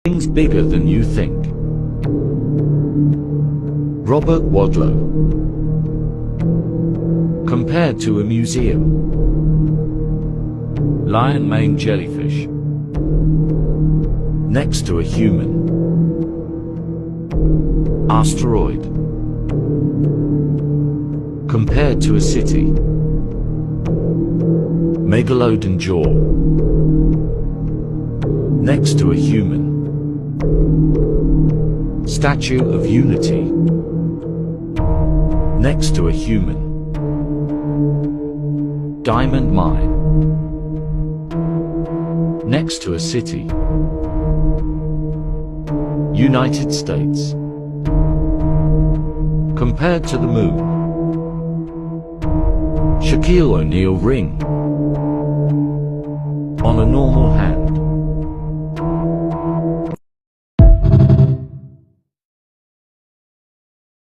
Things bigger than you think. Robert Wadlow. Compared to a museum. Lion mane jellyfish. Next to a human. Asteroid. Compared to a city. Megalodon jaw. Next to a human. Statue of Unity. Next to a human. Diamond mine. Next to a city. United States. Compared to the moon. Shaquille O'Neal ring. On a normal hand.